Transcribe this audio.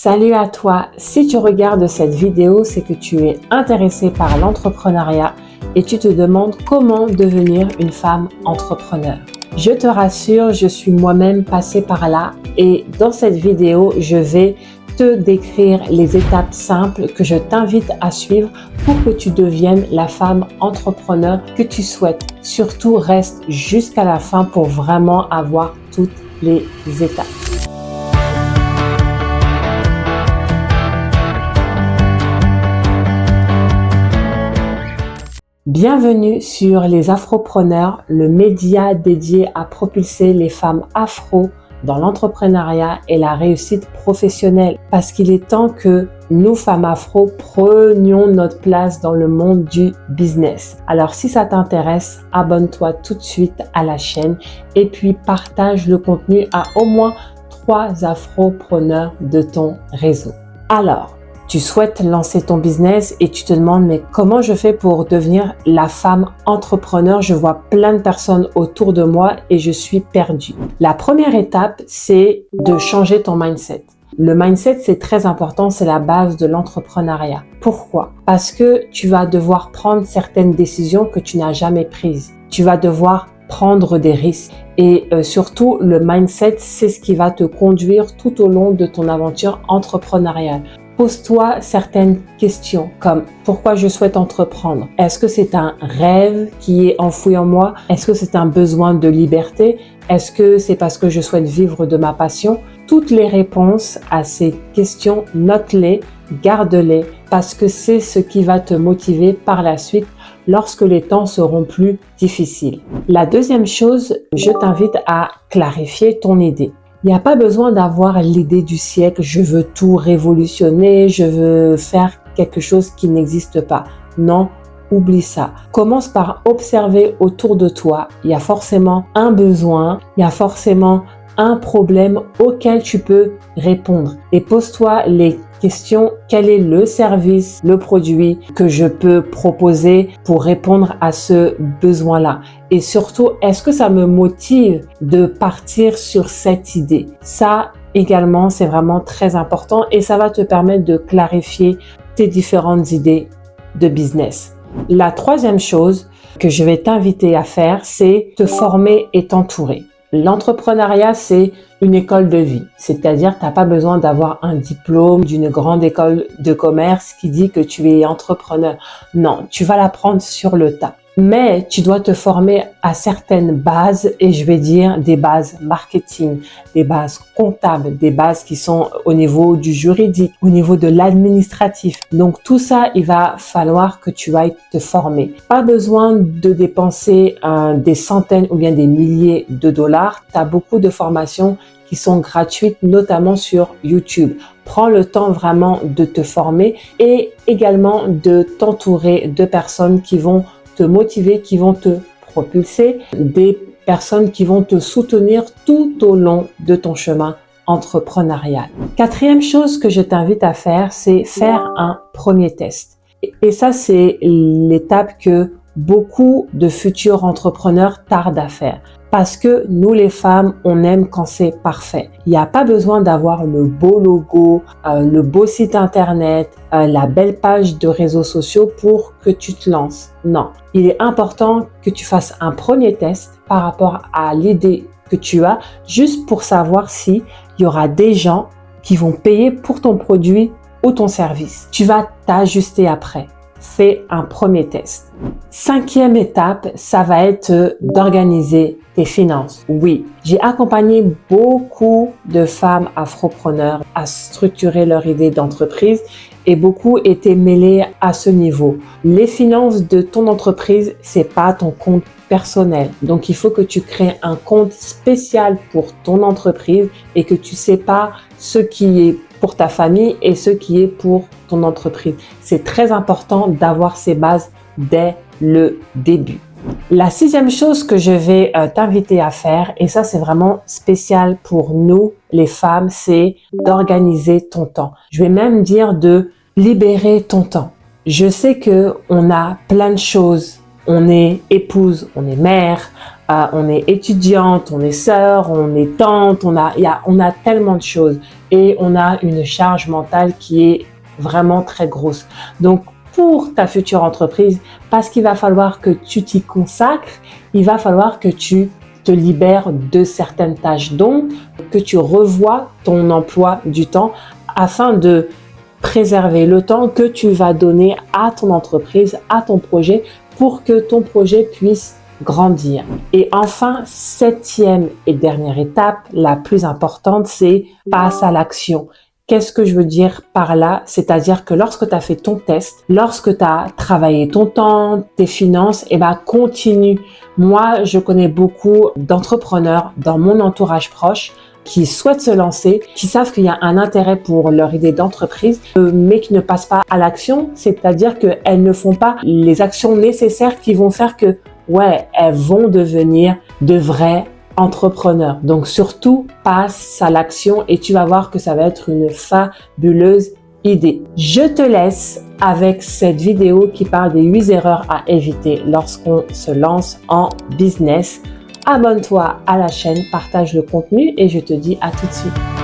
Salut à toi, si tu regardes cette vidéo, c'est que tu es intéressé par l'entrepreneuriat et tu te demandes comment devenir une femme entrepreneur. Je te rassure, je suis moi-même passée par là et dans cette vidéo, je vais te décrire les étapes simples que je t'invite à suivre pour que tu deviennes la femme entrepreneur que tu souhaites. Surtout, reste jusqu'à la fin pour vraiment avoir toutes les étapes. Bienvenue sur Les Afropreneurs, le média dédié à propulser les femmes afro dans l'entrepreneuriat et la réussite professionnelle. Parce qu'il est temps que nous, femmes afro, prenions notre place dans le monde du business. Alors si ça t'intéresse, abonne-toi tout de suite à la chaîne et puis partage le contenu à au moins 3 afropreneurs de ton réseau. Alors, tu souhaites lancer ton business et tu te demandes mais comment je fais pour devenir la femme entrepreneur? Je vois plein de personnes autour de moi et je suis perdue. La première étape, c'est de changer ton mindset. Le mindset, c'est très important, c'est la base de l'entrepreneuriat. Pourquoi? Parce que tu vas devoir prendre certaines décisions que tu n'as jamais prises. Tu vas devoir prendre des risques et surtout le mindset, c'est ce qui va te conduire tout au long de ton aventure entrepreneuriale. Pose-toi certaines questions comme pourquoi je souhaite entreprendre? Est-ce que c'est un rêve qui est enfoui en moi? Est-ce que c'est un besoin de liberté? Est-ce que c'est parce que je souhaite vivre de ma passion? Toutes les réponses à ces questions, note-les, garde-les parce que c'est ce qui va te motiver par la suite lorsque les temps seront plus difficiles. La deuxième chose, je t'invite à clarifier ton idée. Il n'y a pas besoin d'avoir l'idée du siècle, je veux tout révolutionner, je veux faire quelque chose qui n'existe pas. Non, oublie ça. Commence par observer autour de toi. Il y a forcément un besoin, il y a forcément un problème auquel tu peux répondre. Et pose-toi les questions, quel est le service, le produit que je peux proposer pour répondre à ce besoin-là? Et surtout, est-ce que ça me motive de partir sur cette idée? Ça également, c'est vraiment très important et ça va te permettre de clarifier tes différentes idées de business. La troisième chose que je vais t'inviter à faire, c'est te former et t'entourer. L'entrepreneuriat, c'est une école de vie, c'est-à-dire que tu n'as pas besoin d'avoir un diplôme d'une grande école de commerce qui dit que tu es entrepreneur. Non, tu vas l'apprendre sur le tas. Mais tu dois te former à certaines bases et je vais dire des bases marketing, des bases comptables, des bases qui sont au niveau du juridique, au niveau de l'administratif. Donc tout ça, il va falloir que tu ailles te former. Pas besoin de dépenser des centaines ou bien des milliers de dollars. Tu as beaucoup de formations qui sont gratuites, notamment sur YouTube. Prends le temps vraiment de te former et également de t'entourer de personnes qui vont te motiver, qui vont te propulser, des personnes qui vont te soutenir tout au long de ton chemin entrepreneurial. Quatrième chose que je t'invite à faire, c'est faire un premier test. Et ça, c'est l'étape que beaucoup de futurs entrepreneurs tardent à faire. Parce que nous, les femmes, on aime quand c'est parfait. Il n'y a pas besoin d'avoir le beau logo, le beau site internet, la belle page de réseaux sociaux pour que tu te lances. Non, il est important que tu fasses un premier test par rapport à l'idée que tu as, juste pour savoir s'il y aura des gens qui vont payer pour ton produit ou ton service. Tu vas t'ajuster après. Fais un premier test. Cinquième étape, ça va être d'organiser tes finances. Oui, j'ai accompagné beaucoup de femmes afropreneurs à structurer leur idée d'entreprise et beaucoup étaient mêlés à ce niveau. Les finances de ton entreprise, c'est pas ton compte personnel. Donc, il faut que tu crées un compte spécial pour ton entreprise et que tu sépares ce qui est pour ta famille et ce qui est pour ton entreprise. C'est très important d'avoir ces bases dès le début. La sixième chose que je vais t'inviter à faire, et ça c'est vraiment spécial pour nous les femmes, c'est d'organiser ton temps. Je vais même dire de libérer ton temps. Je sais que on a plein de choses. On est épouse, on est mère, on est étudiante, on est sœur, on est tante, on a tellement de choses et on a une charge mentale qui est vraiment très grosse. Donc, pour ta future entreprise, parce qu'il va falloir que tu t'y consacres, il va falloir que tu te libères de certaines tâches, donc que tu revoies ton emploi du temps afin de préserver le temps que tu vas donner à ton entreprise, à ton projet, pour que ton projet puisse grandir. Et enfin, 7e et dernière étape, la plus importante, c'est passe à l'action. Qu'est-ce que je veux dire par là? C'est-à-dire que lorsque tu as fait ton test, lorsque tu as travaillé ton temps, tes finances, continue. Moi, je connais beaucoup d'entrepreneurs dans mon entourage proche qui souhaitent se lancer, qui savent qu'il y a un intérêt pour leur idée d'entreprise, mais qui ne passent pas à l'action, c'est-à-dire qu'elles ne font pas les actions nécessaires qui vont faire que, elles vont devenir de vrais entrepreneurs. Donc surtout, passe à l'action et tu vas voir que ça va être une fabuleuse idée. Je te laisse avec cette vidéo qui parle des 8 erreurs à éviter lorsqu'on se lance en business. Abonne-toi à la chaîne, partage le contenu et je te dis à tout de suite.